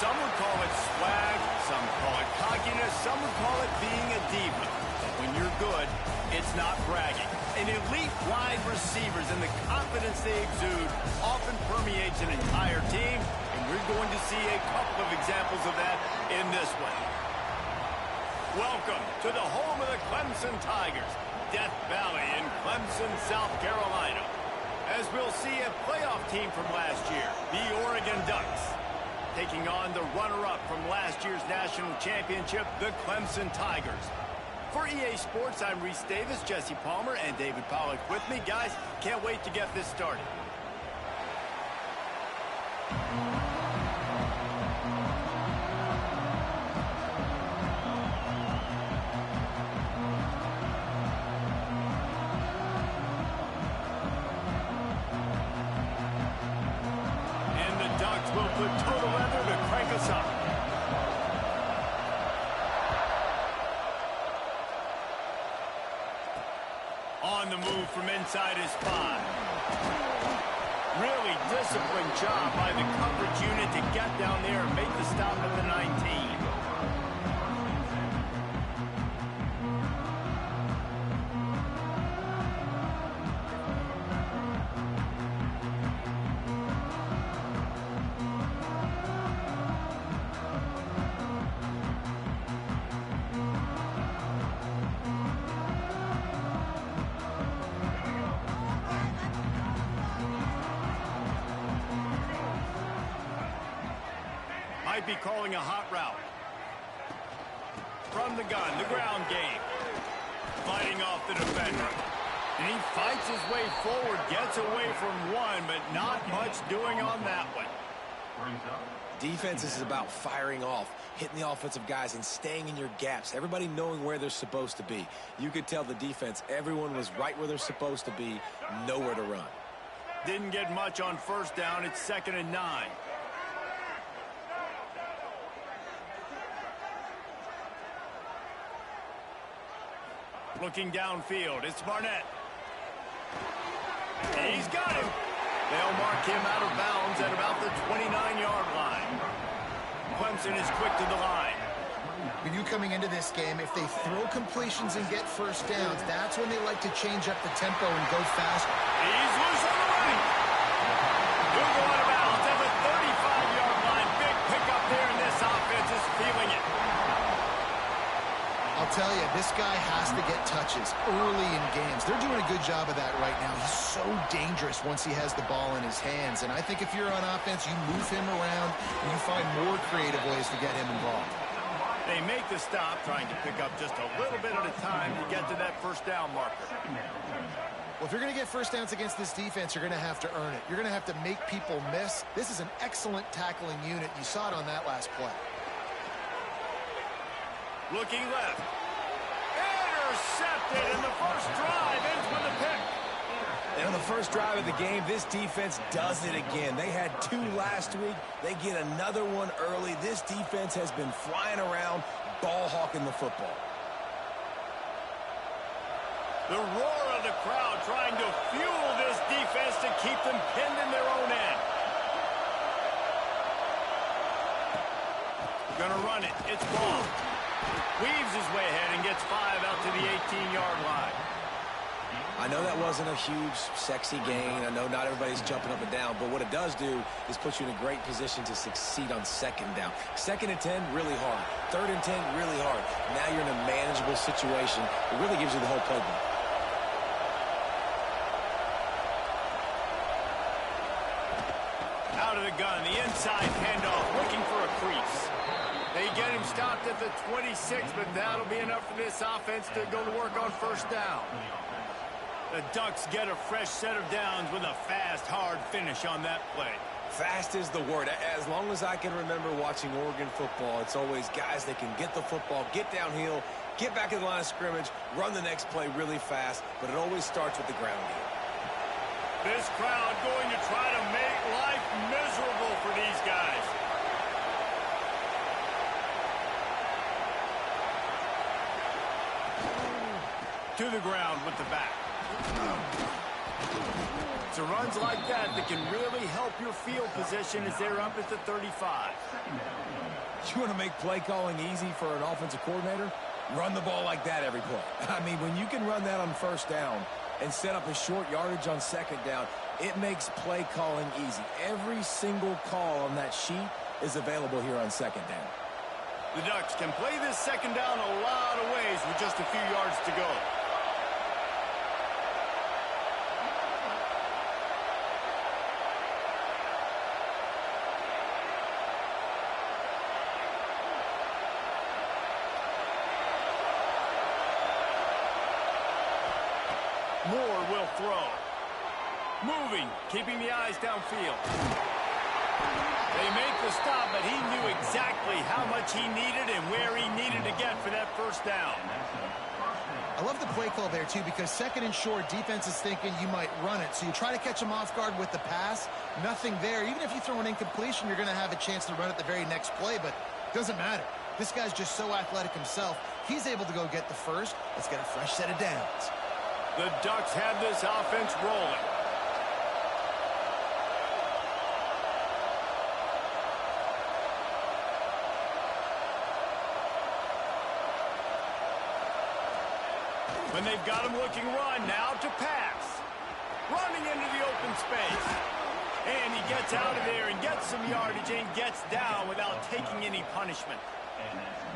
Some would call it swag, some call it cockiness, some would call it being a diva. But when you're good, it's not bragging. An elite wide receivers and the confidence they exude often permeates an entire team, and we're going to see a couple of examples of that in this one. Welcome to the home of the Clemson Tigers, Death Valley in Clemson, South Carolina. As we'll see a playoff team from last year, the Oregon Ducks, taking on the runner-up from last year's national championship, the Clemson Tigers. For EA Sports, I'm Reese Davis, Jesse Palmer, and David Pollack with me. Guys, can't wait to get this started. And the Ducks will put total leather to crank us up. On the move from inside his spot. Really disciplined job by the coverage unit to get down there and make the stop at the 19. Might be calling a hot route. From the gun, the ground game. Fighting off the defender. And he fights his way forward, gets away from one, but not much doing on that one. Defense is about firing off, hitting the offensive guys and staying in your gaps. Everybody knowing where they're supposed to be. You could tell the defense, everyone was right where they're supposed to be, nowhere to run. Didn't get much on first down. It's 2nd and 9. Looking downfield, it's Barnett. He's got him. They'll mark him out of bounds at about the 29-yard line. Clemson is quick to the line. When you coming into this game, if they throw completions and get first downs, that's when they like to change up the tempo and go faster. He's loose on the right. He'll go out of bounds at the 35-yard line. Big pickup there, and this offense is feeling it. I'll tell you, this guy has to get touches early in games. They're doing a good job of that right now. He's so dangerous once he has the ball in his hands. And I think if you're on offense, you move him around and you find more creative ways to get him involved. They make the stop, trying to pick up just a little bit at a time to get to that first down marker. Well, if you're going to get first downs against this defense, you're going to have to earn it. You're going to have to make people miss. This is an excellent tackling unit. You saw it on that last play. Looking left. Intercepted, and the first drive ends with a pick. And on the first drive of the game, this defense does it again. They had 2 last week. They get another one early. This defense has been flying around, ball hawking the football. The roar of the crowd trying to fuel this defense to keep them pinned in their own end. Gonna run it. It's ball. Weaves his way ahead and gets 5 out to the 18-yard line. I know that wasn't a huge, sexy gain. I know not everybody's jumping up and down, but what it does do is put you in a great position to succeed on 2nd down. 2nd and 10, really hard. 3rd and 10, really hard. Now you're in a manageable situation. It really gives you the whole playbook. Out of the gun, the inside handoff, looking for a crease. They get him stopped at the 26, but that'll be enough for this offense to go to work on first down. The Ducks get a fresh set of downs with a fast, hard finish on that play. Fast is the word. As long as I can remember watching Oregon football, it's always guys that can get the football, get downhill, get back in the line of scrimmage, run the next play really fast, but it always starts with the ground game. This crowd going to try to make life miserable for these guys. To the ground with the back. It's runs like that that can really help your field position as they're up at the 35. You want to make play calling easy for an offensive coordinator? Run the ball like that every play. I mean, when you can run that on first down and set up a short yardage on second down, it makes play calling easy. Every single call on that sheet is available here on second down. The Ducks can play this second down a lot of ways with just a few yards to go. Moore will throw. Moving, keeping the eyes downfield. They make the stop, but he knew exactly how much he needed and where he needed to get for that first down. I love the play call there, too, because second and short, defense is thinking you might run it. So you try to catch them off guard with the pass. Nothing there. Even if you throw an incompletion, you're going to have a chance to run it the very next play, but it doesn't matter. This guy's just so athletic himself. He's able to go get the first. Let's get a fresh set of downs. The Ducks have this offense rolling. When they've got him looking run, now to pass. Running into the open space. And he gets out of there and gets some yardage and gets down without taking any punishment.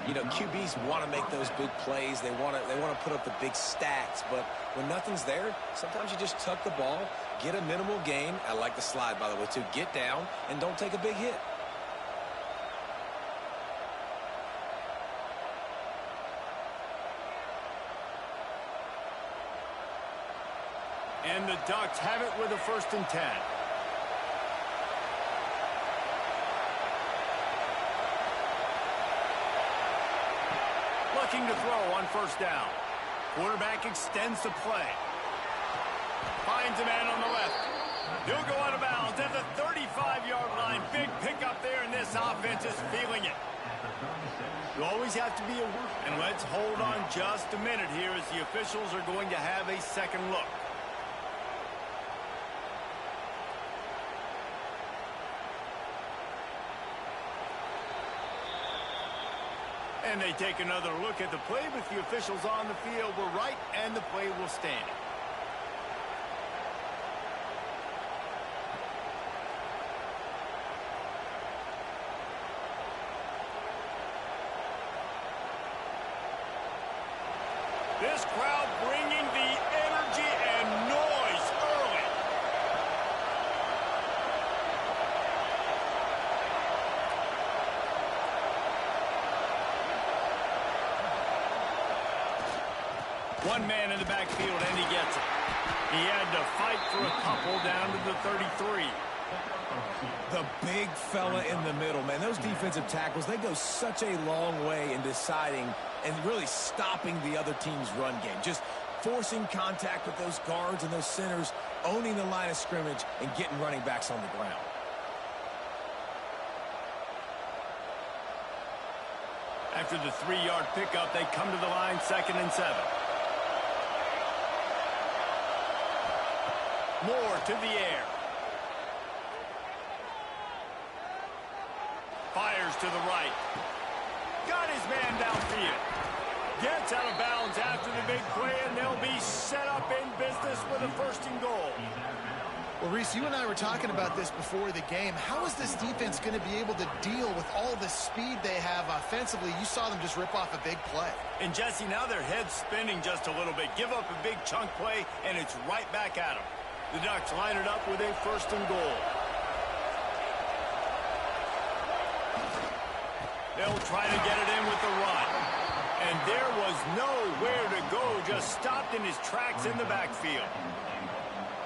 You know, QBs want to make those big plays. They want to put up the big stats. But when nothing's there, sometimes you just tuck the ball, get a minimal gain. I like the slide, by the way, too. Get down and don't take a big hit. And the Ducks have it with a 1st and 10. Looking to throw on first down. Quarterback extends the play. Finds a man on the left. He'll go out of bounds at the 35-yard line. Big pickup there, and this offense is feeling it. You always have to be alert. And let's hold on just a minute here as the officials are going to have a second look. And they take another look at the play with the officials on the field. We're right, and the play will stand. This crowd bringing the energy and noise early. One man in the backfield, and he gets it. He had to fight for a couple down to the 33. The big fella in the middle, man. Those defensive tackles, they go such a long way in deciding and really stopping the other team's run game. Just forcing contact with those guards and those centers, owning the line of scrimmage, and getting running backs on the ground. After the 3-yard pickup, they come to the line 2nd and 7. Moore to the air. Fires to the right. Got his man downfield. Gets out of bounds after the big play, and they'll be set up in business with a 1st and goal. Well, Reese, you and I were talking about this before the game. How is this defense going to be able to deal with all the speed they have offensively? You saw them just rip off a big play. And, Jesse, now their head's spinning just a little bit. Give up a big chunk play, and it's right back at them. The Ducks line it up with a 1st and goal. They'll try to get it in with the run. And there was nowhere to go, just stopped in his tracks in the backfield.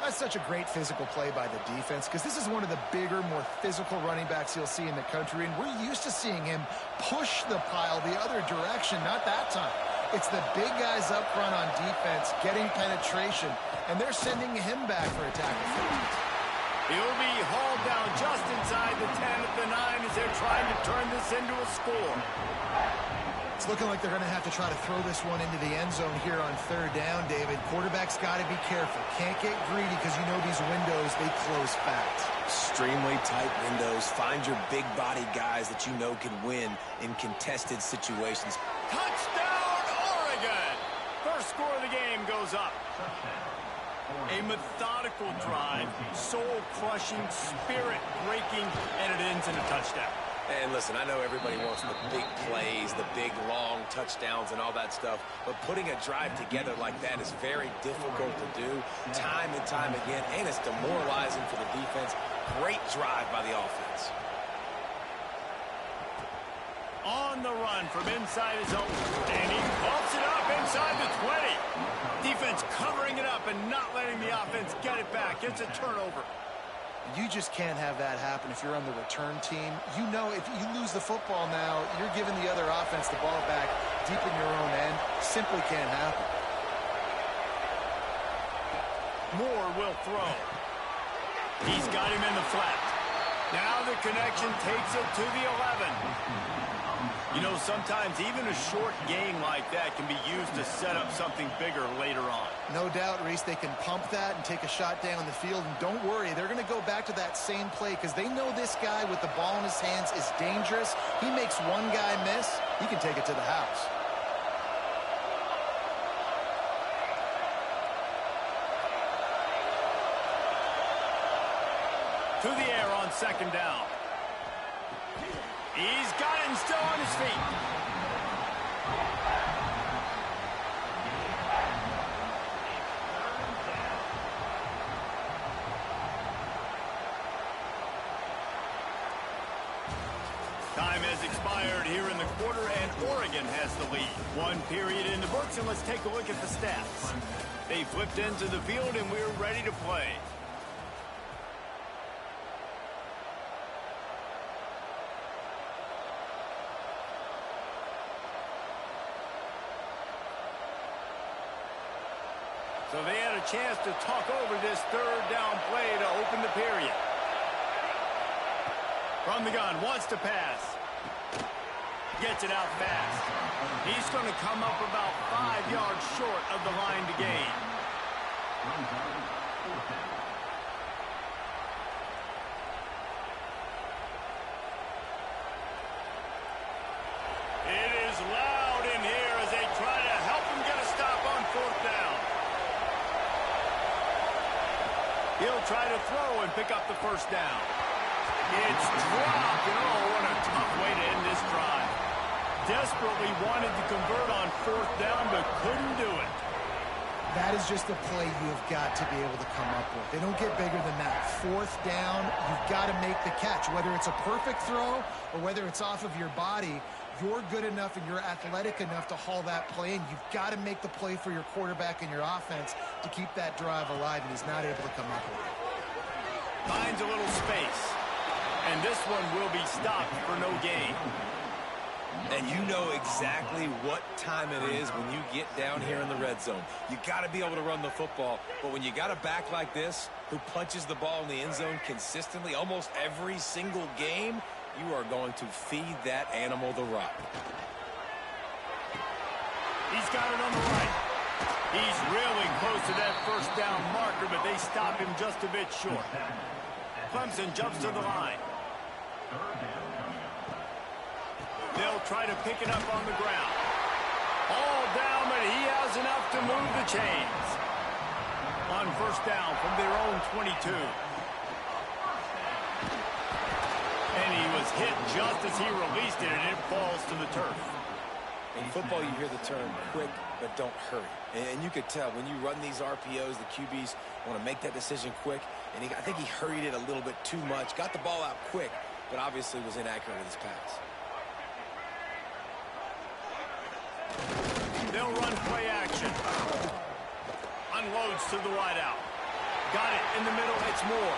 That's such a great physical play by the defense, because this is one of the bigger, more physical running backs you'll see in the country, and we're used to seeing him push the pile the other direction, not that time. It's the big guys up front on defense getting penetration, and they're sending him back for a tackle. He'll be hauled down just inside the 10 at the 9 as they're trying to turn this into a score. It's looking like they're going to have to try to throw this one into the end zone here on third down, David. Quarterback's got to be careful. Can't get greedy because you know these windows, they close fast. Extremely tight windows. Find your big body guys that you know can win in contested situations. Touchdown, Oregon! First score of the game goes up. A methodical drive, soul-crushing, spirit-breaking, and it ends in a touchdown. And listen, I know everybody wants the big plays, the big, long touchdowns and all that stuff, but putting a drive together like that is very difficult to do time and time again, and it's demoralizing for the defense. Great drive by the offense. On the run from inside his own, and he bumps it up inside the 20. Defense covering it up and not letting the offense get it back. It's a turnover. You just can't have that happen if you're on the return team. You know if you lose the football now, you're giving the other offense the ball back deep in your own end. Simply can't happen. Moore will throw. He's got him in the flat. Now the connection takes it to the 11. You know, sometimes even a short game like that can be used to set up something bigger later on. No doubt, Reese, they can pump that and take a shot down the field. And don't worry, they're going to go back to that same play because they know this guy with the ball in his hands is dangerous. He makes one guy miss, he can take it to the house. To the air on second down. He's got it and still on his feet. Time has expired here in the quarter, and Oregon has the lead. One period in the books, and let's take a look at the stats. They flipped into the field, and we're ready to play. So they had a chance to talk over this third down play to open the period. From the gun, wants to pass. Gets it out fast. He's going to come up about 5 yards short of the line to gain. It is loud in here as they try to help him get a stop on fourth down. He'll try to throw and pick up the first down. It's dropped, and oh, what a tough way to end this drive. Desperately wanted to convert on fourth down, but couldn't do it. That is just a play you have got to be able to come up with. They don't get bigger than that. Fourth down, you've got to make the catch. Whether it's a perfect throw or whether it's off of your body, you're good enough and you're athletic enough to haul that play, and you've got to make the play for your quarterback and your offense to keep that drive alive, and he's not able to come up with it. Finds a little space, and this one will be stopped for no gain. And you know exactly what time it is when you get down here in the red zone. You got to be able to run the football, but when you got a back like this who punches the ball in the end zone consistently almost every single game, you are going to feed that animal the rock. He's got it on the right. He's really close to that first down marker, but they stop him just a bit short. Clemson jumps to the line. They'll try to pick it up on the ground. All down, but he has enough to move the chains. On first down from their own 22. And he was hit just as he released it, and it falls to the turf. In football, you hear the term quick, but don't hurry. And you could tell when you run these RPOs, the QBs want to make that decision quick. And I think he hurried it a little bit too much. Got the ball out quick, but obviously was inaccurate with his pass. They'll run play action. Unloads to the wideout. Got it in the middle. It's Moore.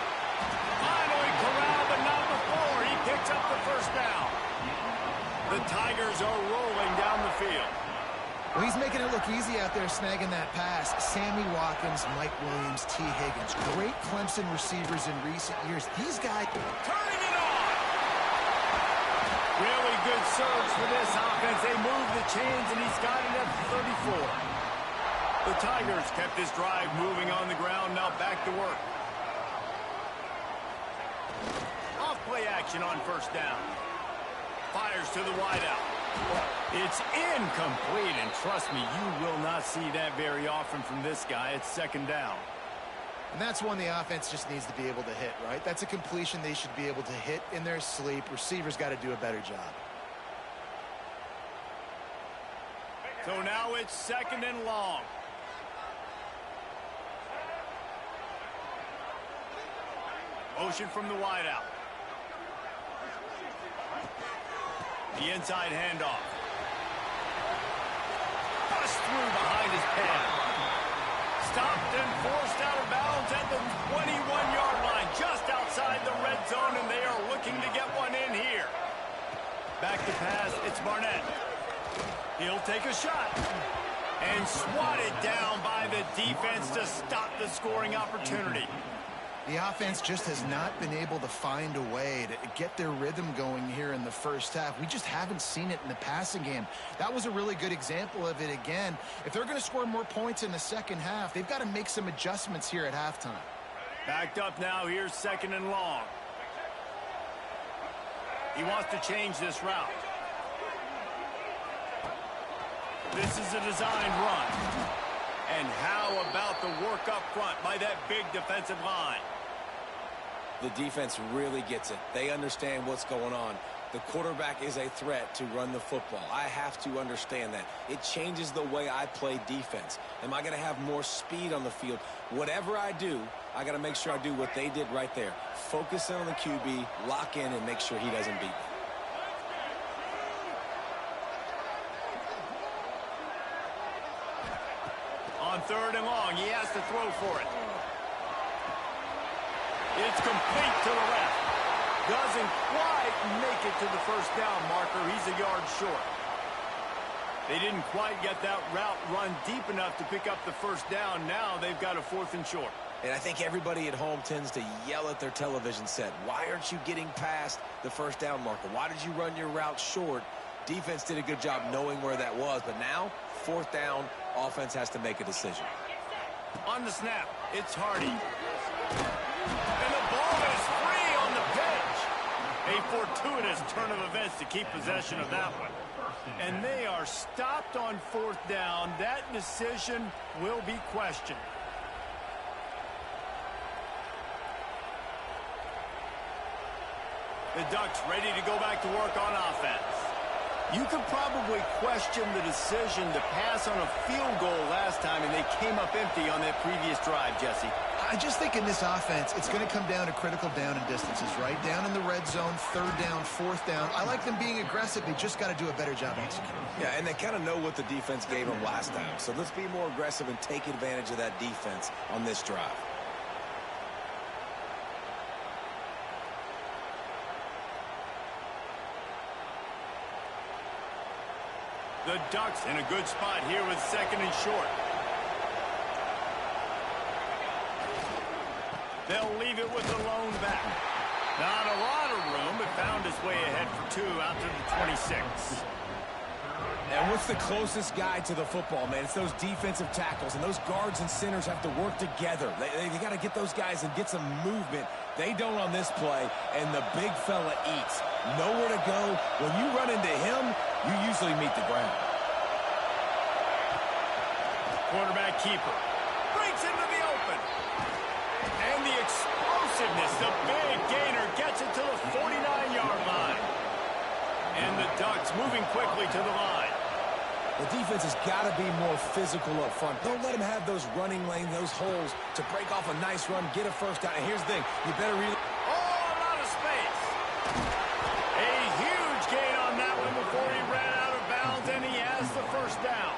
Finally corralled, but not before. He picks up the first down. The Tigers are rolling down the field. Well, he's making it look easy out there snagging that pass. Sammy Watkins, Mike Williams, T. Higgins. Great Clemson receivers in recent years. These guys... Turning it on! Really good surge for this offense. They move the chains, and he's got it at 34. The Tigers kept this drive moving on the ground. Now back to work. Off-play action on first down. Fires to the wideout. It's incomplete, and trust me, you will not see that very often from this guy. It's second down. And that's one the offense just needs to be able to hit, right? That's a completion they should be able to hit in their sleep. Receivers got to do a better job. So now it's second and long. Motion from the wideout. The inside handoff. Bust through behind his pad. Stopped and forced out of bounds at the 21-yard line, just outside the red zone, and they are looking to get one in here. Back to pass, it's Barnett. He'll take a shot. And swatted down by the defense to stop the scoring opportunity. The offense just has not been able to find a way to get their rhythm going here in the first half. We just haven't seen it in the passing game. That was a really good example of it again. If they're going to score more points in the second half, they've got to make some adjustments here at halftime. Backed up now, here's second and long. He wants to change this route. This is a designed run. And how about the work up front by that big defensive line? The defense really gets it. They understand what's going on. The quarterback is a threat to run the football. I have to understand that. It changes the way I play defense. Am I going to have more speed on the field? Whatever I do, I got to make sure I do what they did right there. Focus in on the QB, lock in, and make sure he doesn't beat me. On third and long, he has to throw for it. It's complete to the left. Doesn't quite make it to the first down marker. He's a yard short. They didn't quite get that route run deep enough to pick up the first down. Now they've got a fourth and short. And I think everybody at home tends to yell at their television set. Why aren't you getting past the first down marker? Why did you run your route short? Defense did a good job knowing where that was. But now, fourth down, offense has to make a decision. On the snap, it's Hardy. And the ball is free on the pitch. A fortuitous turn of events to keep possession of that one. And they are stopped on fourth down. That decision will be questioned. The Ducks ready to go back to work on offense. You could probably question the decision to pass on a field goal last time, and they came up empty on that previous drive, Jesse. I just think in this offense, it's going to come down to critical down and distances, right? Down in the red zone, third down, fourth down. I like them being aggressive. They just got to do a better job executing. Yeah, and they kind of know what the defense gave them last time. So let's be more aggressive and take advantage of that defense on this drive. The Ducks in a good spot here with second and short. They'll leave it with the lone back. Not a lot of room, but found his way ahead for two out to the 26. And what's the closest guy to the football, man? It's those defensive tackles, and those guards and centers have to work together. They got to get those guys and get some movement. They don't on this play, and the big fella eats. Nowhere to go. When you run into him, you usually meet the ground. Quarterback keeper breaks into the open. And the explosiveness, the big gainer gets it to the 49-yard line. And the Ducks moving quickly to the line. The defense has got to be more physical up front. Don't let them have those running lanes, those holes to break off a nice run, get a first down. And here's the thing, you better really... All out of space. A huge gain on that one before he ran out of bounds, and he has the first down.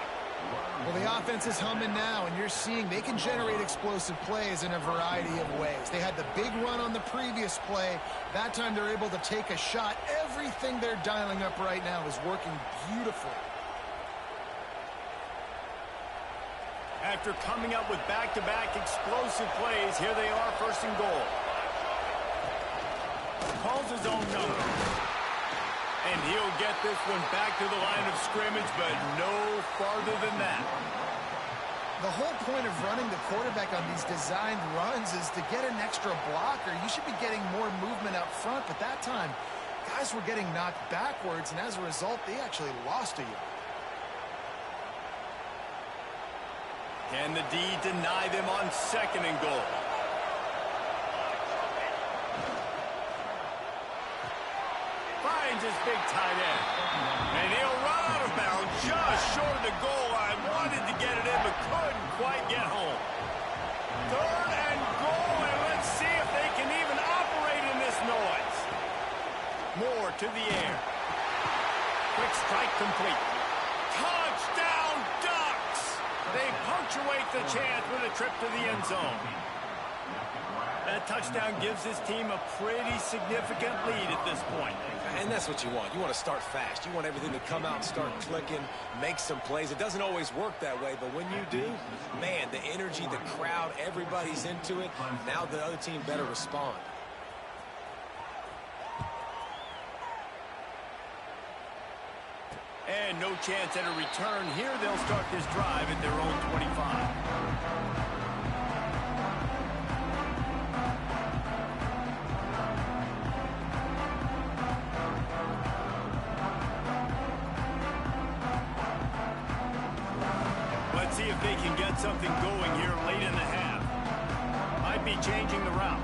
Well, the offense is humming now, and you're seeing they can generate explosive plays in a variety of ways. They had the big run on the previous play. That time they're able to take a shot. Everything they're dialing up right now is working beautifully. After coming up with back-to-back explosive plays, here they are, first and goal. Calls his own number. And he'll get this one back to the line of scrimmage, but no farther than that. The whole point of running the quarterback on these designed runs is to get an extra blocker. You should be getting more movement up front, but that time, guys were getting knocked backwards, and as a result, they actually lost a yard. Can the D deny them on 2nd and goal? Finds his big tight end. And he'll run out of bounds just short of the goal line. Wanted to get it in, but couldn't quite get home. 3rd and goal, and let's see if they can even operate in this noise. Moore to the air. Quick strike complete. Touchdown, Ducks! They punctuate the chance with a trip to the end zone. That touchdown gives his team a pretty significant lead at this point. And that's what you want. You want to start fast. You want everything to come out and start clicking, make some plays. It doesn't always work that way, but when you do, man, the energy, the crowd, everybody's into it. Now the other team better respond. And no chance at a return here. They'll start this drive at their own 25. Let's see if they can get something going here late in the half. Might be changing the route.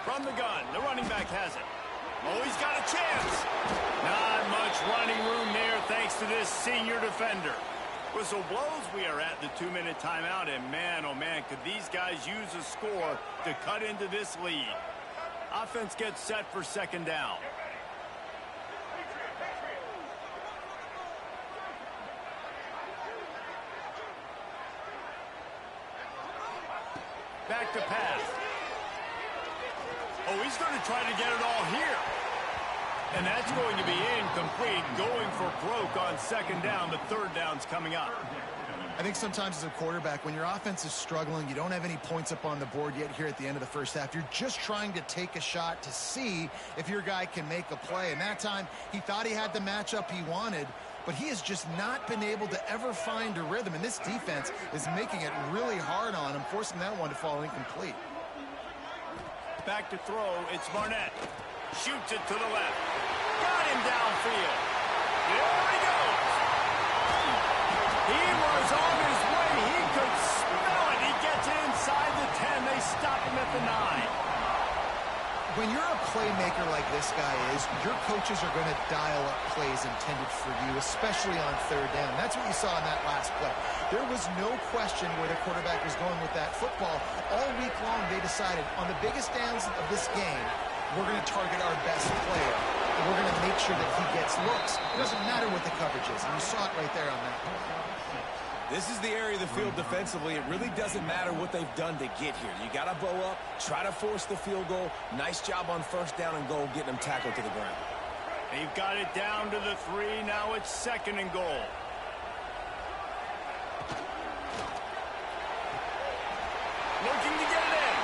From the gun, the running back has it. Oh, he's got a chance. Not much running room there thanks to this senior defender. Whistle blows. We are at the 2-minute timeout, and man, oh man, could these guys use a score to cut into this lead. Offense gets set for 2nd down. Back to pass. Oh, he's going to try to get it all here. And that's going to be incomplete. Going for broke on 2nd down. The 3rd down's coming up. I think sometimes as a quarterback, when your offense is struggling, you don't have any points up on the board yet here at the end of the first half. You're just trying to take a shot to see if your guy can make a play. And that time, he thought he had the matchup he wanted, but he has just not been able to ever find a rhythm. And this defense is making it really hard on him, forcing that one to fall incomplete. Back to throw. It's Barnett. Shoots it to the left. Got him downfield. There he goes. He was on his way. He could smell it. He gets it inside the 10. They stop him at the 9. When you're a playmaker like this guy is, your coaches are going to dial up plays intended for you, especially on 3rd down. That's what you saw in that last play. There was no question where the quarterback was going with that football. All week long, they decided on the biggest downs of this game, we're going to target our best player. And we're going to make sure that he gets looks. It doesn't matter what the coverage is. And you saw it right there on that play. This is the area of the field defensively. It really doesn't matter what they've done to get here. You got to bow up, try to force the field goal. Nice job on 1st down and goal, getting them tackled to the ground. They've got it down to the 3. Now it's 2nd and goal. Looking to get it in.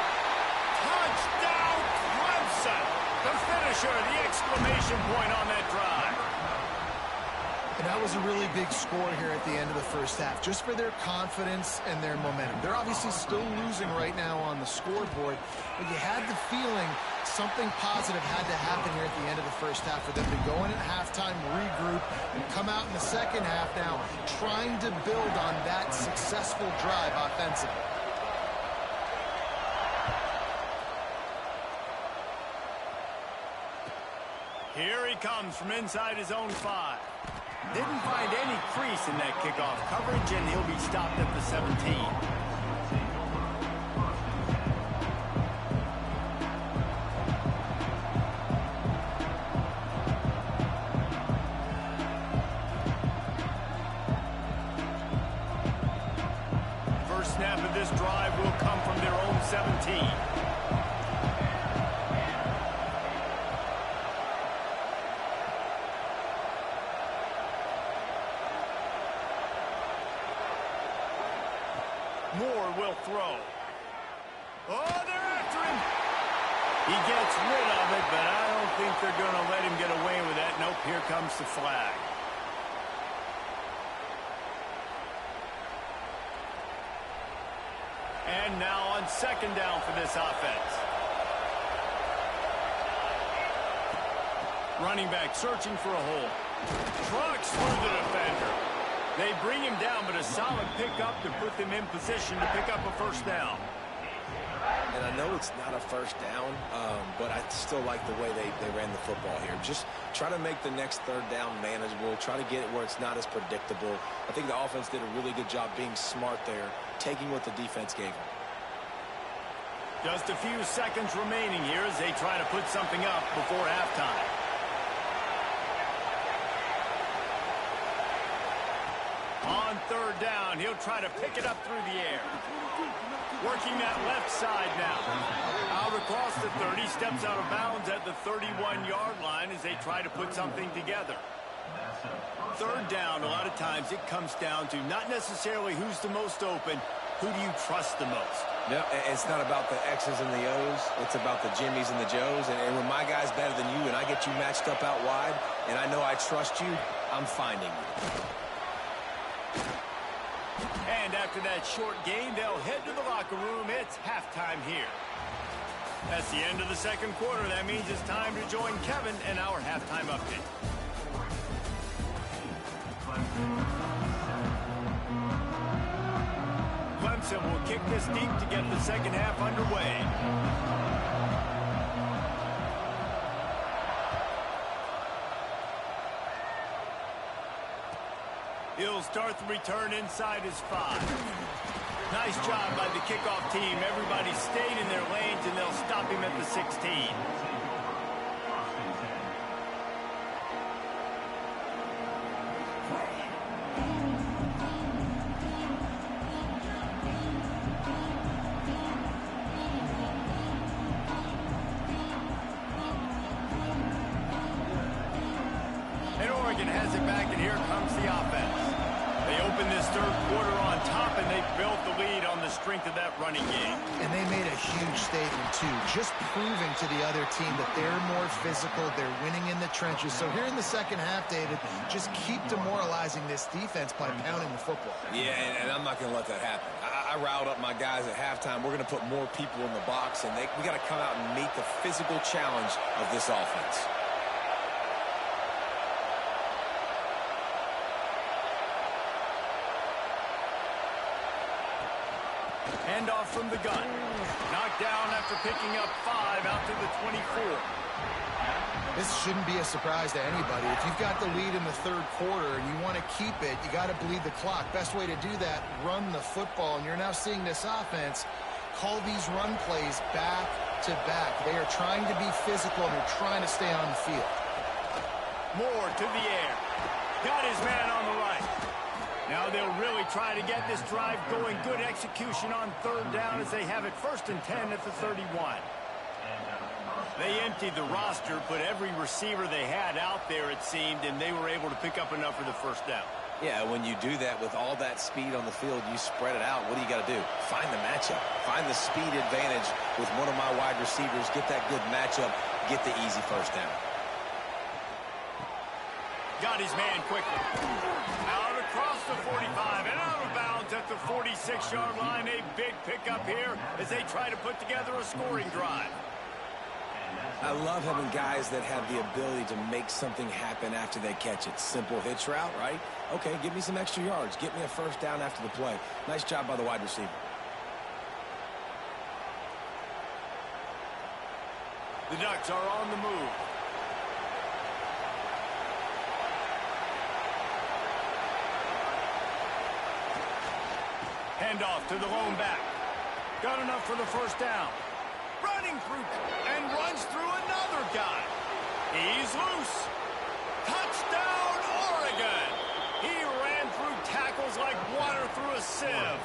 Touchdown, Clemson. The finisher, the exclamation point on that drive. And that was a really big score here at the end of the first half, just for their confidence and their momentum. They're obviously still losing right now on the scoreboard, but you had the feeling something positive had to happen here at the end of the first half for them to go in at halftime, regroup, and come out in the second half now trying to build on that successful drive offensively. Here he comes from inside his own 5. Didn't find any crease in that kickoff coverage, and he'll be stopped at the 17. First snap of this drive will come from their own 17. Moore will throw. Oh, they're after him. He gets rid of it, but I don't think they're going to let him get away with that. Nope, here comes the flag. And now on second down for this offense. Running back searching for a hole. Trucks through the defender. They bring him down, but a solid pickup to put them in position to pick up a first down. And I know it's not a first down, but I still like the way they ran the football here. Just try to make the next third down manageable. Try to get it where it's not as predictable. I think the offense did a really good job being smart there, taking what the defense gave them. Just a few seconds remaining here as they try to put something up before halftime. On third down, he'll try to pick it up through the air. Working that left side now. Out across the 30, steps out of bounds at the 31-yard line as they try to put something together. Third down, a lot of times it comes down to not necessarily who's the most open, who do you trust the most? No, it's not about the X's and the O's. It's about the Jimmys and the Joes. And when my guy's better than you and I get you matched up out wide and I know I trust you, I'm finding you. And after that short gain, they'll head to the locker room. It's halftime here. That's the end of the second quarter. That means it's time to join Kevin in our halftime update. Clemson will kick this deep to get the second half underway. He'll start the return inside his 5. Nice job by the kickoff team. Everybody stayed in their lanes, and they'll stop him at the 16. And Oregon has it back, and here comes the offense. They open this third quarter on top, and they built the lead on the strength of that running game. And they made a huge statement, too, just proving to the other team that they're more physical, they're winning in the trenches. So here in the second half, David, just keep demoralizing this defense by pounding the football. Yeah, and I'm not going to let that happen. I riled up my guys at halftime. We're going to put more people in the box, and we got to come out and meet the physical challenge of this offense. Handoff from the gun. Knocked down after picking up 5 out to the 24. This shouldn't be a surprise to anybody. If you've got the lead in the third quarter and you want to keep it, you got to bleed the clock. Best way to do that, run the football. And you're now seeing this offense call these run plays back to back. They are trying to be physical, and they're trying to stay on the field. More to the air. Got his man on the right. Now they'll really try to get this drive going. Good execution on third down as they have it 1st and 10 at the 31. They emptied the roster, put every receiver they had out there, it seemed, and they were able to pick up enough for the first down. Yeah, when you do that with all that speed on the field, you spread it out. What do you got to do? Find the matchup. Find the speed advantage with one of my wide receivers. Get that good matchup. Get the easy first down. Got his man quickly. Out across the 45 and out of bounds at the 46-yard line. A big pickup here as they try to put together a scoring drive. I love having guys that have the ability to make something happen after they catch it. Simple hitch route, right? Okay, give me some extra yards. Get me a first down after the play. Nice job by the wide receiver. The Ducks are on the move. Handoff to the lone back. Got enough for the first down. Running through and runs through another guy. He's loose. Touchdown, Oregon. He ran through tackles like water through a sieve.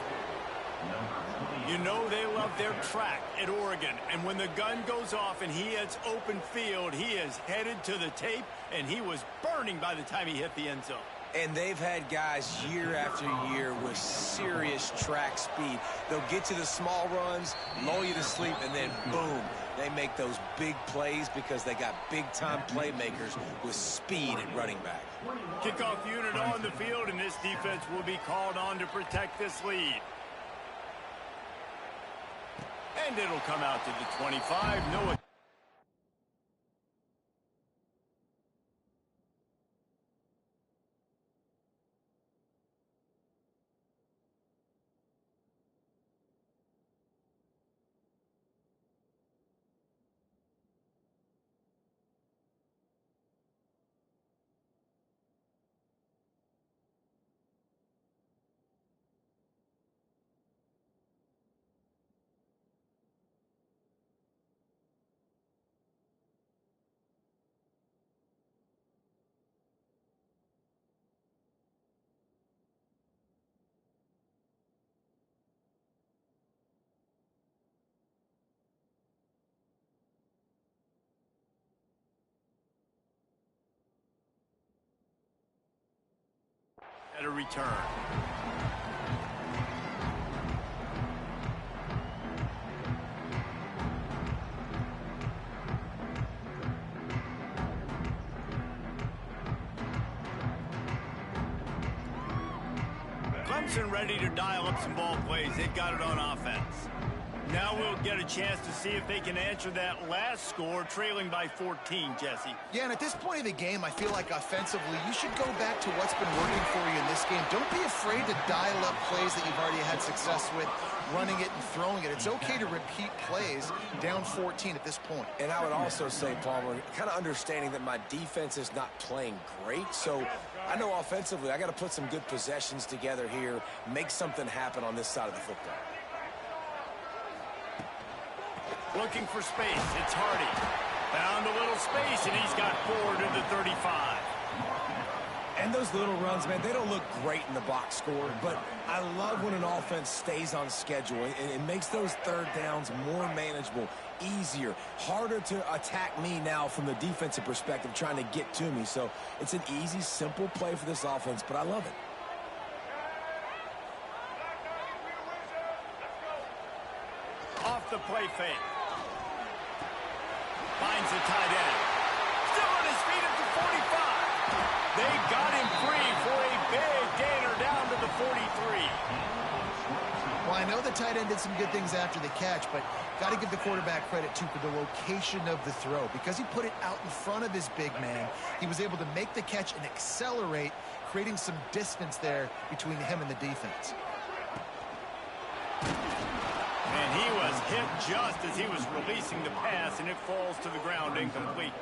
You know they love their track at Oregon. And when the gun goes off and he hits open field, he is headed to the tape, and he was burning by the time he hit the end zone. And they've had guys year after year with serious track speed. They'll get you the small runs, lull you to sleep, and then boom, they make those big plays because they got big-time playmakers with speed at running back. Kickoff unit on the field, and this defense will be called on to protect this lead. And it'll come out to the 25. No. At a return. Clemson ready to dial up some ball plays. They've got it on offense. Now we'll get a chance to see if they can answer that last score, trailing by 14, Jesse. Yeah, and at this point of the game, I feel like offensively, you should go back to what's been working for you in this game. Don't be afraid to dial up plays that you've already had success with, running it and throwing it. It's okay to repeat plays down 14 at this point. And I would also say, Palmer, kind of understanding that my defense is not playing great, so I know offensively I got to put some good possessions together here, make something happen on this side of the football. Looking for space. It's Hardy. Found a little space, and he's got 4 to the 35. And those little runs, man, they don't look great in the box score, but I love when an offense stays on schedule, and it makes those third downs more manageable, easier, harder to attack me now from the defensive perspective trying to get to me. So it's an easy, simple play for this offense, but I love it. Off the play fake. Finds the tight end. Still on his feet at the 45. They got him free for a big gainer down to the 43. Well, I know the tight end did some good things after the catch, but got to give the quarterback credit, too, for the location of the throw. Because he put it out in front of his big man, he was able to make the catch and accelerate, creating some distance there between him and the defense. And he was hit just as he was releasing the pass, and it falls to the ground incomplete.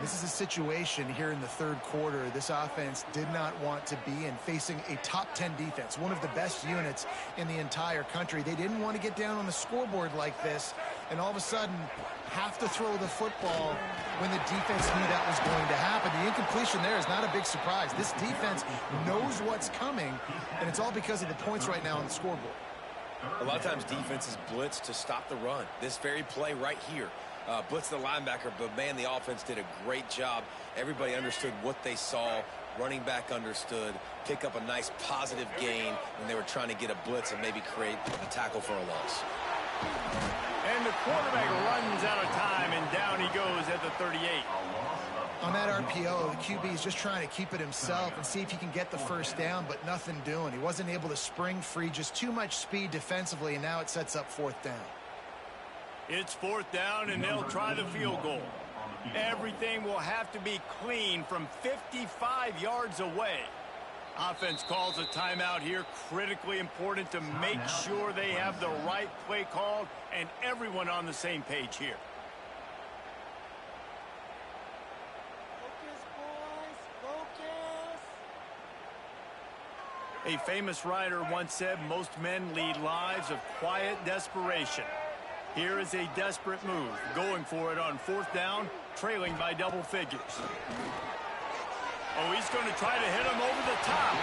This is a situation here in the third quarter this offense did not want to be in, facing a top 10 defense, one of the best units in the entire country. They didn't want to get down on the scoreboard like this, and all of a sudden have to throw the football when the defense knew that was going to happen. The incompletion there is not a big surprise. This defense knows what's coming, and it's all because of the points right now on the scoreboard. A lot of times defenses blitz to stop the run. This very play right here, blitz the linebacker, but man, the offense did a great job. Everybody understood what they saw. Running back understood. Pick up a nice positive gain when they were trying to get a blitz and maybe create a tackle for a loss. And the quarterback runs out of time, and down he goes at the 38. On that RPO, the QB is just trying to keep it himself and see if he can get the first down, but nothing doing. He wasn't able to spring free, just too much speed defensively, and now it sets up fourth down. It's fourth down, and they'll try the field goal. Everything will have to be clean from 55 yards away. Offense calls a timeout here, critically important to make sure they have the right play called and everyone on the same page here. A famous writer once said, most men lead lives of quiet desperation. Here is a desperate move, going for it on fourth down, trailing by double figures. Oh, he's going to try to hit him over the top.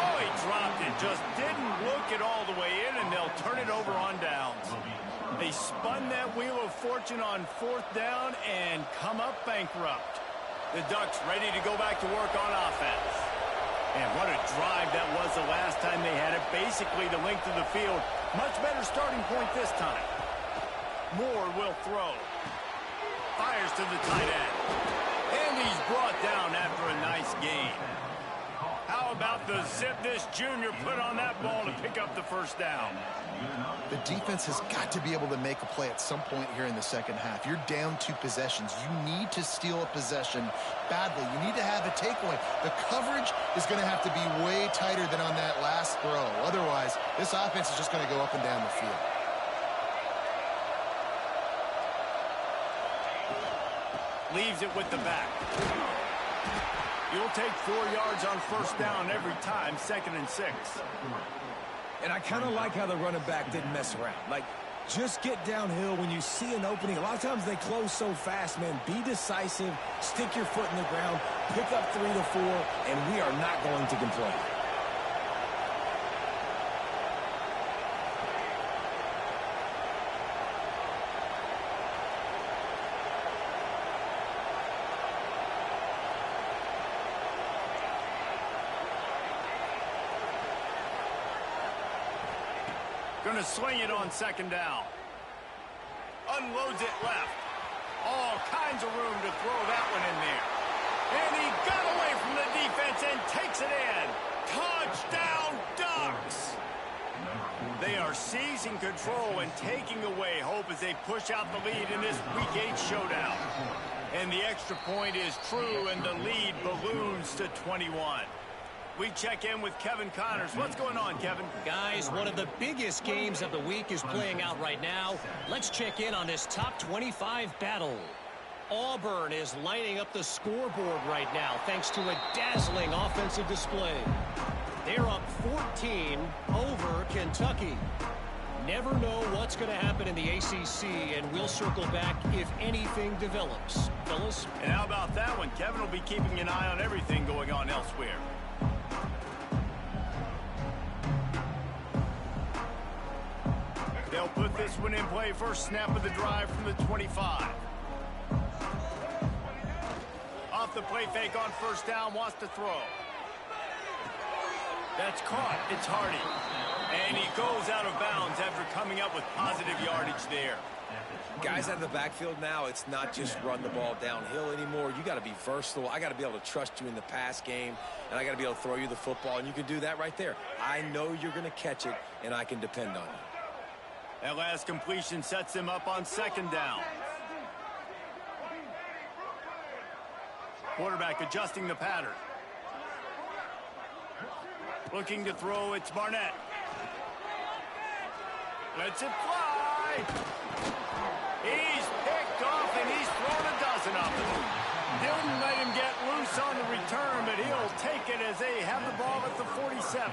Oh, he dropped it, just didn't look it all the way in, and they'll turn it over on downs. They spun that wheel of fortune on fourth down and come up bankrupt. The Ducks ready to go back to work on offense. And what a drive that was the last time they had it. Basically the length of the field. Much better starting point this time. Moore will throw. Fires to the tight end. And he's brought down after a nice gain. How about the zip this junior put on that ball to pick up the first down? The defense has got to be able to make a play at some point here in the second half. You're down 2 possessions. You need to steal a possession badly. You need to have a takeaway. The coverage is going to have to be way tighter than on that last throw. Otherwise, this offense is just going to go up and down the field. Leaves it with the back. You'll take 4 yards on first down every time, 2nd and 6. And I kind of like how the running back didn't mess around. Like, just get downhill when you see an opening. A lot of times they close so fast, man. Be decisive, stick your foot in the ground, pick up 3 to 4, and we are not going to complain. Going to swing it on 2nd down. Unloads it left. All kinds of room to throw that one in there. And he got away from the defense and takes it in. Touchdown, Ducks! They are seizing control and taking away hope as they push out the lead in this Week 8 showdown. And the extra point is true, and the lead balloons to 21. We check in with Kevin Connors. What's going on, Kevin? Guys, one of the biggest games of the week is playing out right now. Let's check in on this top 25 battle. Auburn is lining up the scoreboard right now thanks to a dazzling offensive display. They're up 14 over Kentucky. Never know what's going to happen in the ACC, and we'll circle back if anything develops. Fellas? And how about that one? Kevin will be keeping an eye on everything going on elsewhere. They'll put this one in play. First snap of the drive from the 25. Off the play fake on first down, wants to throw. That's caught. It's Hardy. And he goes out of bounds after coming up with positive yardage there. Guys out of the backfield now, it's not just run the ball downhill anymore. You got to be versatile. I got to be able to trust you in the pass game, and I got to be able to throw you the football, and you can do that right there. I know you're going to catch it, and I can depend on you. That last completion sets him up on 2nd down. Quarterback adjusting the pattern. Looking to throw, it's Barnett. Lets it fly. He's picked off, and he's thrown a dozen of them. Didn't let him get loose on the return, but he'll take it as they have the ball at the 47.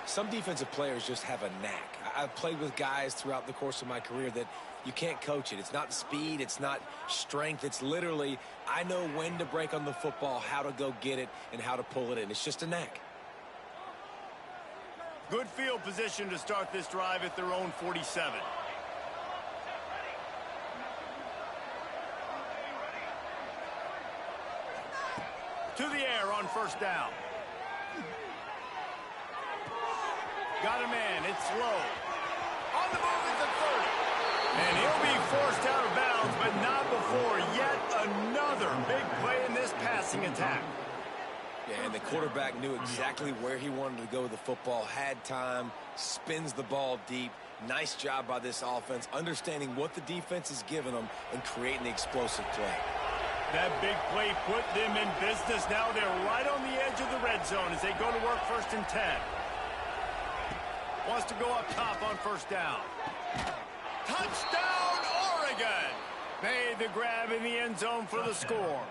Some defensive players just have a knack. I've played with guys throughout the course of my career that you can't coach it. It's not speed. It's not strength. It's literally, I know when to break on the football, how to go get it, and how to pull it in. It's just a knack. Good field position to start this drive at their own 47. To the air on first down. Got a man. It's low. On the move at the 30. And he'll be forced out of bounds, but not before yet another big play in this passing attack. Yeah, and the quarterback knew exactly where he wanted to go with the football, had time, spins the ball deep. Nice job by this offense, understanding what the defense is giving them and creating the explosive play. That big play put them in business. Now they're right on the edge of the red zone as they go to work 1st and 10. Wants to go up top on first down. Touchdown, Oregon! Made the grab in the end zone for the score.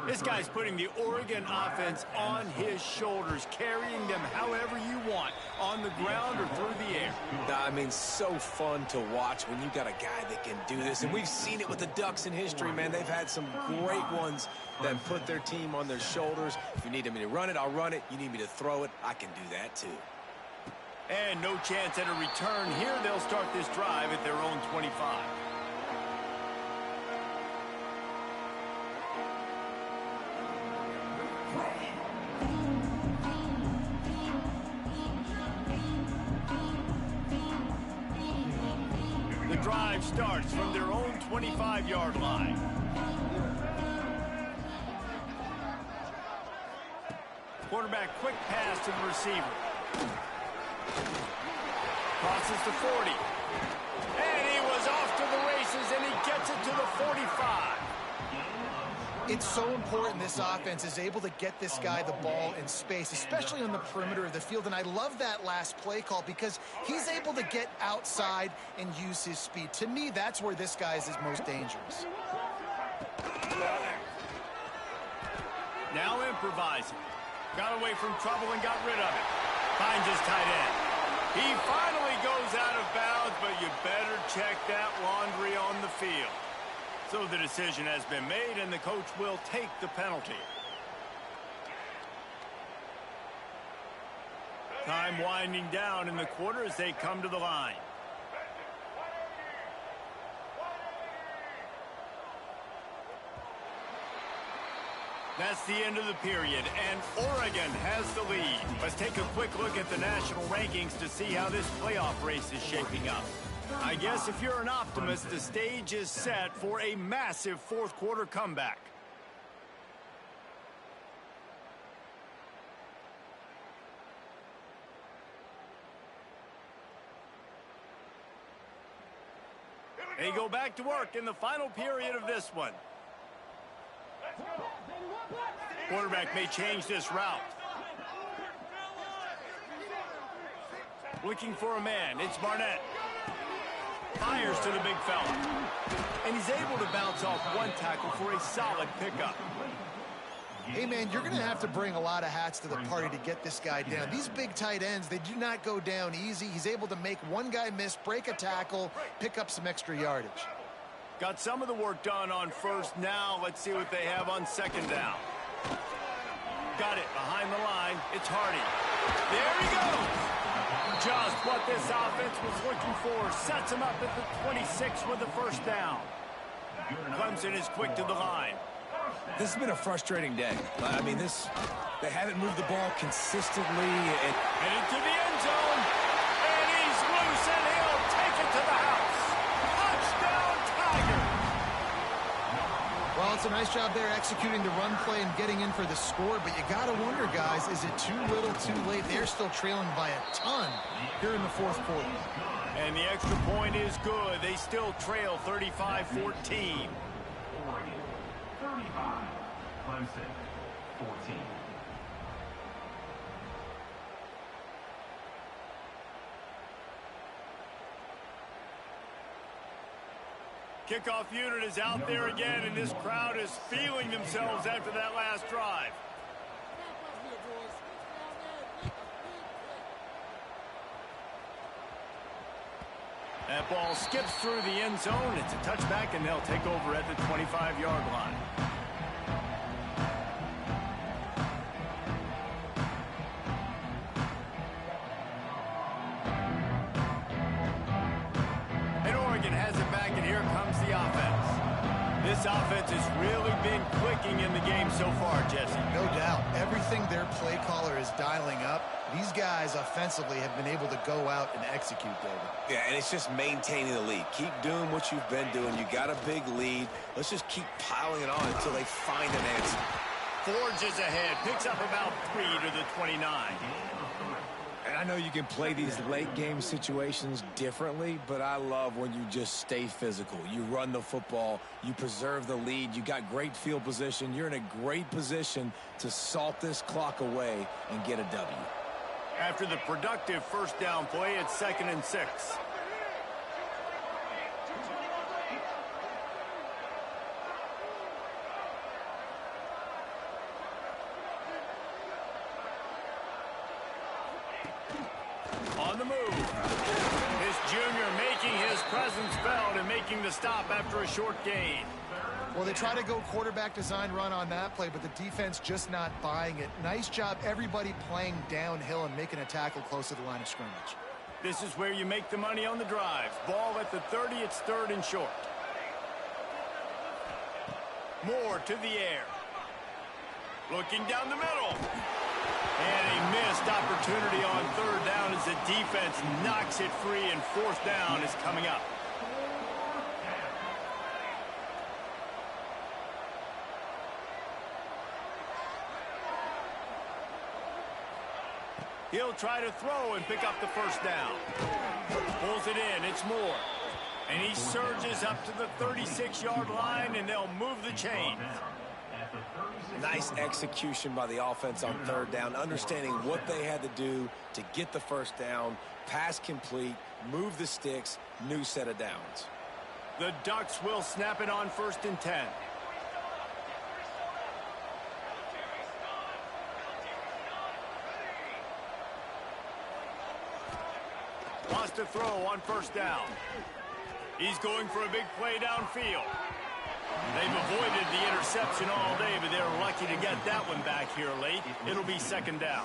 This guy's putting the Oregon offense on his shoulders, carrying them however you want, on the ground or through the air. I mean, so fun to watch when you got a guy that can do this. And we've seen it with the Ducks in history, man. They've had some great ones that put their team on their shoulders. If you need me to run it, I'll run it. You need me to throw it, I can do that too. And no chance at a return here. They'll start this drive at their own 25. The drive starts from their own 25-yard line. Quarterback quick pass to the receiver. Crosses to 40. And he was off to the races, and he gets it to the 45. It's so important this offense is able to get this guy the ball in space, especially on the perimeter of the field. And I love that last play call because he's able to get outside and use his speed. To me, that's where this guy is his most dangerous. Now improvising. Got away from trouble and got rid of it. Finds his tight end. He finally goes out of bounds, but you better check that laundry on the field. So the decision has been made, and the coach will take the penalty. Time winding down in the quarter as they come to the line. That's the end of the period, and Oregon has the lead. Let's take a quick look at the national rankings to see how this playoff race is shaping up. I guess if you're an optimist, the stage is set for a massive fourth-quarter comeback. They go back to work in the final period of this one. Quarterback may change this route. Looking for a man. It's Barnett. Fires to the big fella. And he's able to bounce off one tackle for a solid pickup. Hey, man, you're going to have to bring a lot of hats to the party to get this guy down. These big tight ends, they do not go down easy. He's able to make one guy miss, break a tackle, pick up some extra yardage. Got some of the work done on first. Now let's see what they have on second down. Got it behind the line. It's Hardy. There he goes. Just what this offense was looking for. Sets him up at the 26 with the first down. Clemson is quick to the line. This has been a frustrating day. I mean, they haven't moved the ball consistently. Headed to the end zone. And he's loose, and he'll take it to the house. Touchdown, Tiger. Well, it's a nice job there executing the run play and getting in for the score, but you got to wonder, guys, is it too little too late? They're still trailing by a ton here in the fourth quarter. And the extra point is good. They still trail 35-14. 35, Clemson, 14. Kickoff unit is out there again, and this crowd is feeling themselves after that last drive. That ball skips through the end zone. It's a touchback, and they'll take over at the 25-yard line. And Oregon has it back, and here comes the offense. This offense has really been clicking in the game so far, Jesse. No doubt. Everything their play caller is dialing up, these guys offensively have been able to go out and execute, David. Yeah, and it's just maintaining the lead. Keep doing what you've been doing. You got a big lead. Let's just keep piling it on until they find an answer. Forges ahead, picks up about 3 to the 29. And I know you can play these late game situations differently, but I love when you just stay physical. You run the football, you preserve the lead, you got great field position. You're in a great position to salt this clock away and get a W. After the productive first down play, it's 2nd and 6. On the move. This junior making his presence felt and making the stop after a short gain. Well, they try to go quarterback design run on that play, but the defense just not buying it. Nice job, everybody playing downhill and making a tackle close to the line of scrimmage. This is where you make the money on the drives. Ball at the 30, it's 3rd and short. Moore to the air. Looking down the middle. And a missed opportunity on third down as the defense knocks it free, and fourth down is coming up. He'll try to throw and pick up the first down. Pulls it in. It's Moore. And he surges up to the 36-yard line, and they'll move the chains. Nice execution by the offense on third down, understanding what they had to do to get the first down, pass complete, move the sticks, new set of downs. The Ducks will snap it on 1st and 10. Wants to throw on 1st down. He's going for a big play downfield. They've avoided the interception all day, but they're lucky to get that one back here late. It'll be 2nd down.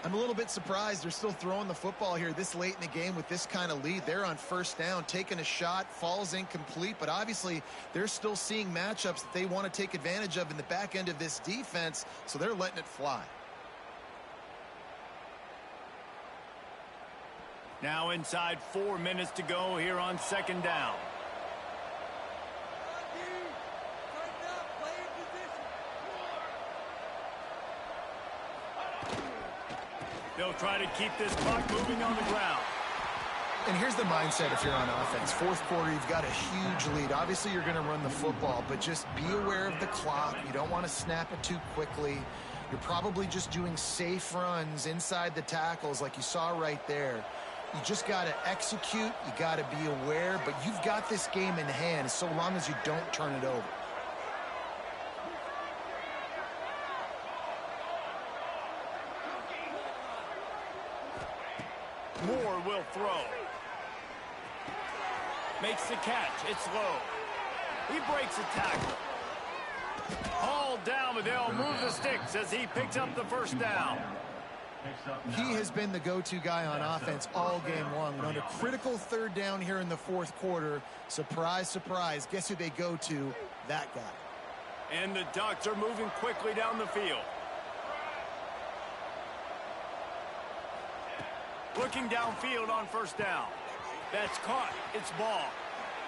I'm a little bit surprised they're still throwing the football here this late in the game with this kind of lead. They're on 1st down, taking a shot, falls incomplete, but obviously they're still seeing matchups that they want to take advantage of in the back end of this defense, so they're letting it fly. Now inside 4 minutes to go here on 2nd down. They'll try to keep this clock moving on the ground. And here's the mindset if you're on offense. 4th quarter, you've got a huge lead. Obviously, you're going to run the football, but just be aware of the clock. You don't want to snap it too quickly. You're probably just doing safe runs inside the tackles like you saw right there. You just got to execute. You got to be aware, but you've got this game in hand so long as you don't turn it over. Moore will throw. Makes the catch. It's low. He breaks a tackle. Hauled down, but they'll move the sticks as he picks up the first down. He has been the go-to guy on offense all game long. On a critical 3rd down here in the 4th quarter, surprise, surprise, guess who they go to? That guy. And the Ducks are moving quickly down the field. Looking downfield on 1st down. That's caught. It's ball.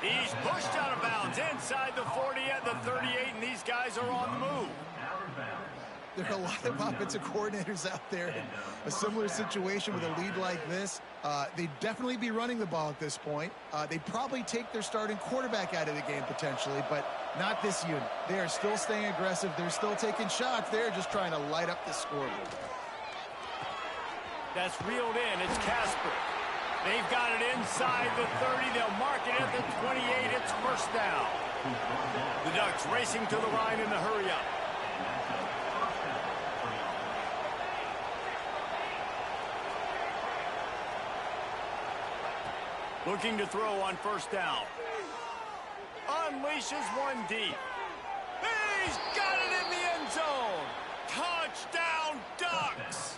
He's pushed out of bounds inside the 40 at the 38, and these guys are on the move. There are a lot of offensive coordinators out there in a similar situation with a lead like this. They'd definitely be running the ball at this point. They'd probably take their starting quarterback out of the game potentially, but not this unit. They are still staying aggressive. They're still taking shots. They're just trying to light up the scoreboard. That's reeled in. It's Casper. They've got it inside the 30. They'll mark it at the 28. It's 1st down. The Ducks racing to the line in the hurry up. Looking to throw on 1st down. Unleashes one deep. He's got it in the end zone. Touchdown, Ducks.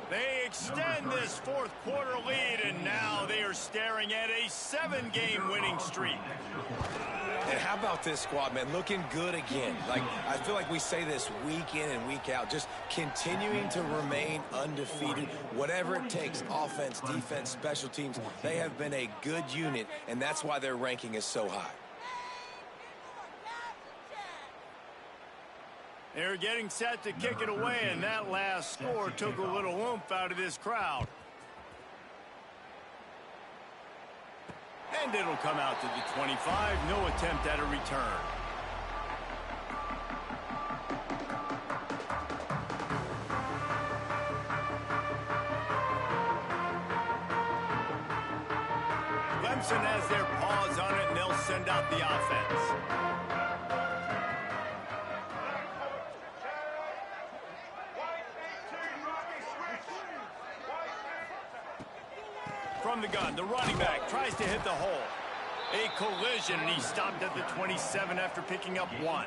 They extend this 4th quarter lead, and now they are staring at a 7-game winning streak. And how about this squad, man? Looking good again. I feel like we say this week in and week out, just continuing to remain undefeated. Whatever it takes, offense, defense, special teams, they have been a good unit, and that's why their ranking is so high. They're getting set to kick it away, and that last score took a little oomph out of this crowd. And it'll come out to the 25. No attempt at a return. Clemson has their paws on it, and they'll send out the offense. From the gun, the running back tries to hit the hole. A collision, and he stopped at the 27 after picking up 1.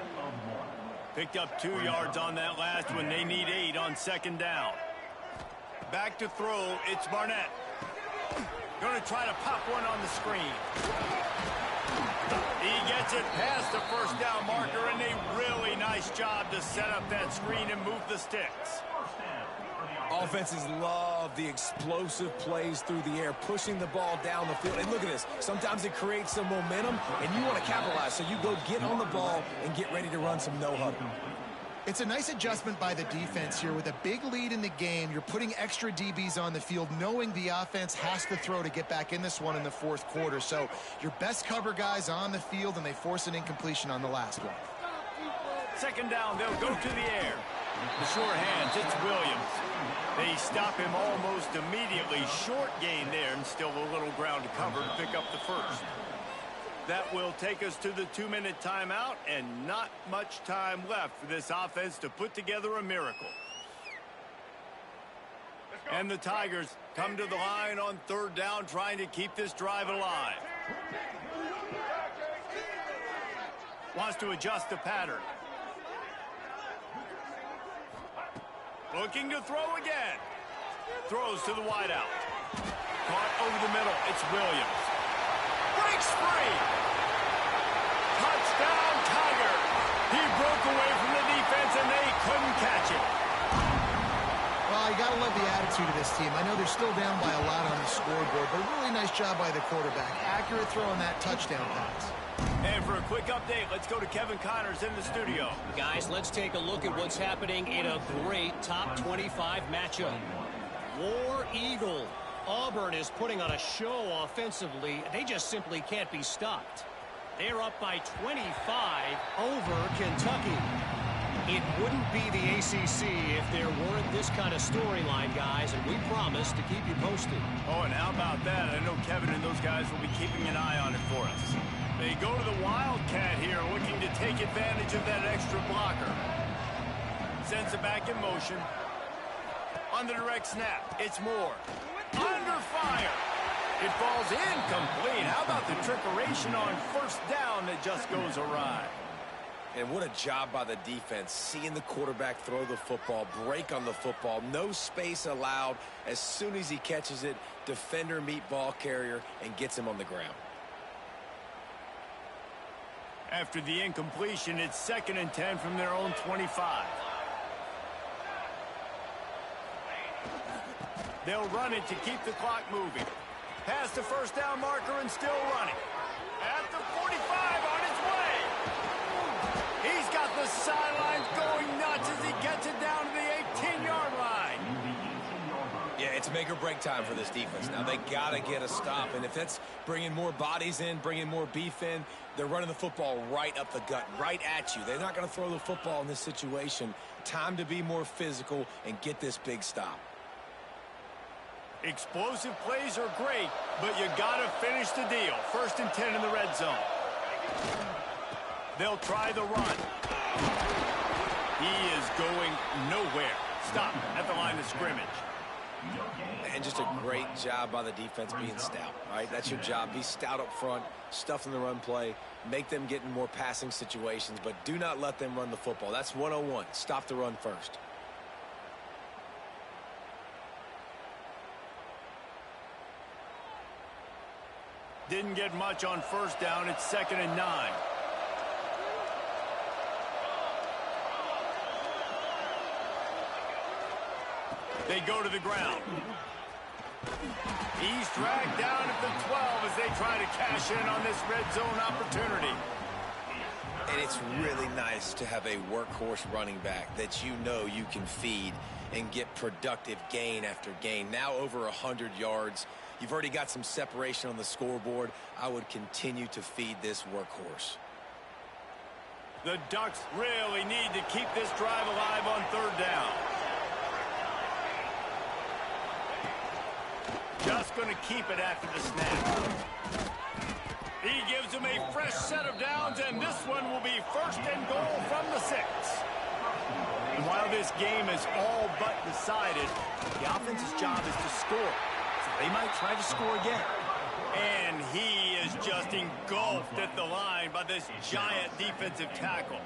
Picked up 2 yards on that last one. They need 8 on 2nd down. Back to throw, it's Barnett. Going to try to pop one on the screen. He gets it past the first down marker, and a really nice job to set up that screen and move the sticks. Offenses love the explosive plays through the air, pushing the ball down the field. And look at this. Sometimes it creates some momentum, and you want to capitalize. So you go get on the ball and get ready to run some no-huddle. It's a nice adjustment by the defense here. With a big lead in the game, you're putting extra DBs on the field, knowing the offense has to throw to get back in this one in the fourth quarter. So your best cover guys on the field, and they force an incompletion on the last one. Second down, they'll go to the air. The short hands, it's Williams. They stop him almost immediately. Short gain there, and still a little ground to cover to pick up the first. That will take us to the 2-minute timeout, and not much time left for this offense to put together a miracle. And the Tigers come to the line on third down, trying to keep this drive alive. Wants to adjust the pattern. Looking to throw again. Throws to the wideout. Caught over the middle. It's Williams. Breaks free. Touchdown, Tiger. He broke away from the defense, and they couldn't catch him. Well, you got to love the attitude of this team. I know they're still down by a lot on the scoreboard, but a really nice job by the quarterback. Accurate throw on that touchdown pass. And for a quick update, let's go to Kevin Connors in the studio. Guys, let's take a look at what's happening in a great top 25 matchup. War Eagle. Auburn is putting on a show offensively. They just simply can't be stopped. They're up by 25 over Kentucky. It wouldn't be the ACC if there weren't this kind of storyline, guys, and we promise to keep you posted. Oh, and how about that? I know Kevin and those guys will be keeping an eye on it for us. They go to the Wildcat here, looking to take advantage of that extra blocker. Sends it back in motion. On the direct snap, it's Moore. Under fire. It falls incomplete. How about the trickeration on first down that just goes awry? And what a job by the defense, seeing the quarterback throw the football, break on the football, no space allowed. As soon as he catches it, defender meet ball carrier and gets him on the ground. After the incompletion, it's 2nd and 10 from their own 25. They'll run it to keep the clock moving. Past the first down marker and still running. At the 45, on his way. He's got the sidelines going nuts as he gets it down to the 18-yard line. Yeah, it's make or break time for this defense. Now, they got to get a stop, and if that's bringing more bodies in, bringing more beef in, they're running the football right up the gut, right at you. They're not going to throw the football in this situation. Time to be more physical and get this big stop. Explosive plays are great, but you got to finish the deal. 1st and 10 in the red zone. They'll try the run. He is going nowhere. Stop at the line of scrimmage. And just a great job by the defense being stout, right? That's your job. Be stout up front, stuff in the run play, make them get in more passing situations, but do not let them run the football. That's 101. Stop the run first. Didn't get much on first down. It's 2nd and 9. They go to the ground. He's dragged down at the 12 as they try to cash in on this red zone opportunity. And it's really nice to have a workhorse running back that you know you can feed and get productive gain after gain. Now over 100 yards. You've already got some separation on the scoreboard. I would continue to feed this workhorse. The Ducks really need to keep this drive alive on third down. Just going to keep it after the snap. He gives them a fresh set of downs, and this one will be 1st and goal from the 6. And while this game is all but decided, the offense's job is to score. So they might try to score again. And he is just engulfed at the line by this giant defensive tackle.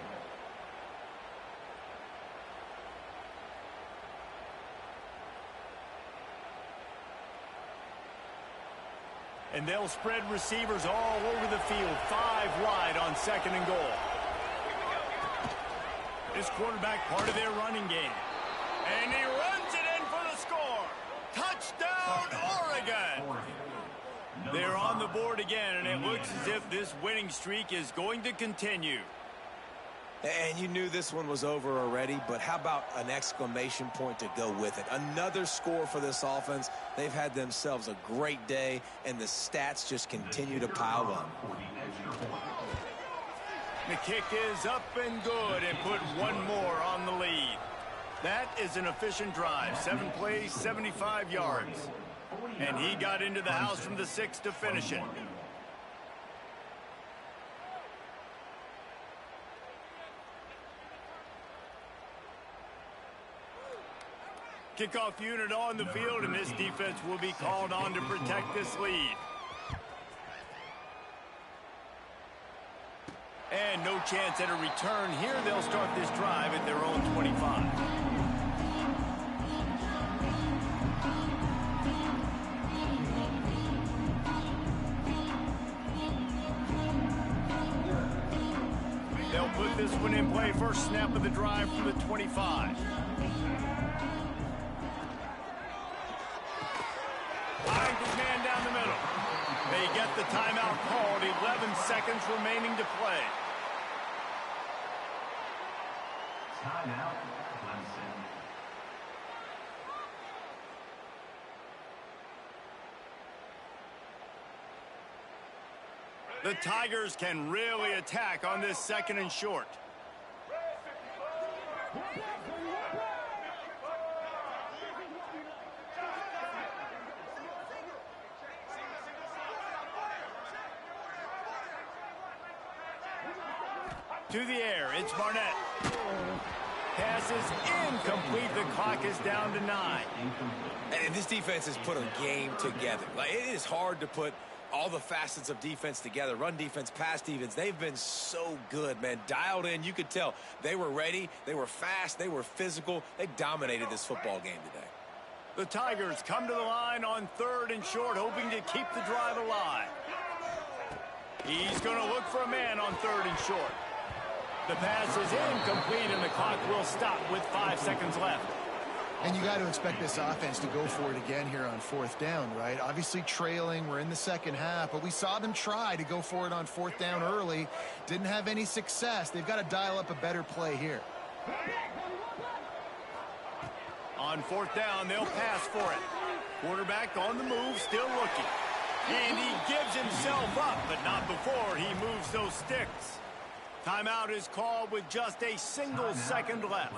And they'll spread receivers all over the field, 5 wide on 2nd and goal. This quarterback part of their running game. And he runs it in for the score. Touchdown, Oregon! They're on the board again, and it looks as if this winning streak is going to continue. And you knew this one was over already, but how about an exclamation point to go with it? Another score for this offense. They've had themselves a great day, and the stats just continue to pile up. The kick is up and good, and put one more on the lead. That is an efficient drive. 7 plays, 75 yards. And he got into the house from the 6 to finish it. Kickoff unit on the field, and this defense will be called on to protect this lead. And no chance at a return here. They'll start this drive at their own 25. They'll put this one in play. First snap of the drive from the 25. Finds his man down the middle. They get the timeout called. 11 seconds remaining to play. Timeout, Clemson. The Tigers can really attack on this 2nd and short. To the air, it's Barnett. Pass is incomplete. The clock is down to 9. And this defense has put a game together. Like, it is hard to put all the facets of defense together. Run defense, pass defense. They've been so good, man. Dialed in. You could tell they were ready. They were fast. They were physical. They dominated this football game today. The Tigers come to the line on 3rd and short, hoping to keep the drive alive. He's going to look for a man on 3rd and short. The pass is incomplete, and the clock will stop with 5 seconds left. And you got to expect this offense to go for it again here on 4th down, right? Obviously trailing, we're in the 2nd half, but we saw them try to go for it on 4th down early. Didn't have any success. They've got to dial up a better play here. On 4th down, they'll pass for it. Quarterback on the move, still looking. And he gives himself up, but not before he moves those sticks. Timeout is called with just a single second left.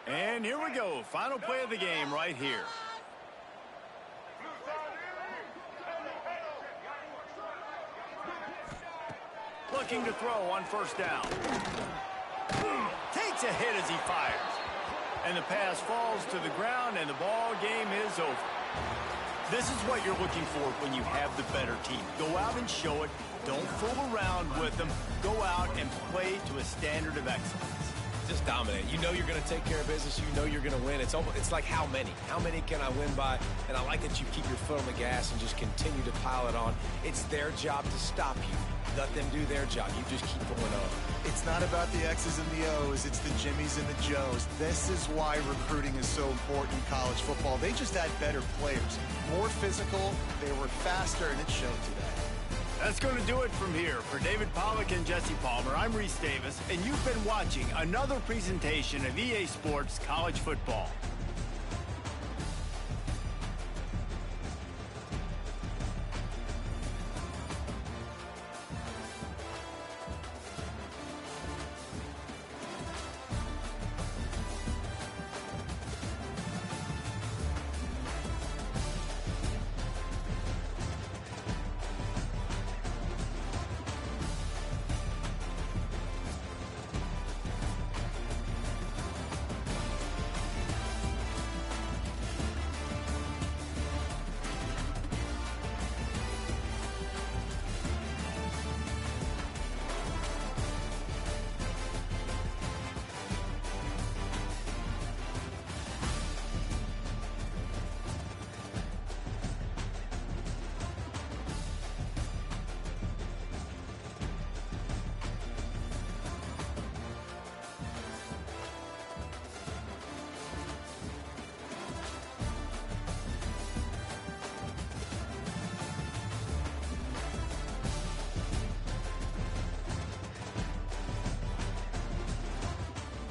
And here we go. Final play of the game right here. Looking to throw on 1st down. Takes a hit as he fires. And the pass falls to the ground, and the ball game is over. This is what you're looking for when you have the better team. Go out and show it. Don't fool around with them. Go out and play to a standard of excellence. Just dominate. You know you're going to take care of business. You know you're going to win. It's like how many? How many can I win by? And I like that you keep your foot on the gas and just continue to pile it on. It's their job to stop you. Let them do their job. You just keep going on. It's not about the X's and the O's. It's the Jimmies and the Joes. This is why recruiting is so important in college football. They just had better players. More physical. They were faster, and it showed today. That's going to do it from here. For David Pollack and Jesse Palmer, I'm Reese Davis, and you've been watching another presentation of EA Sports College Football.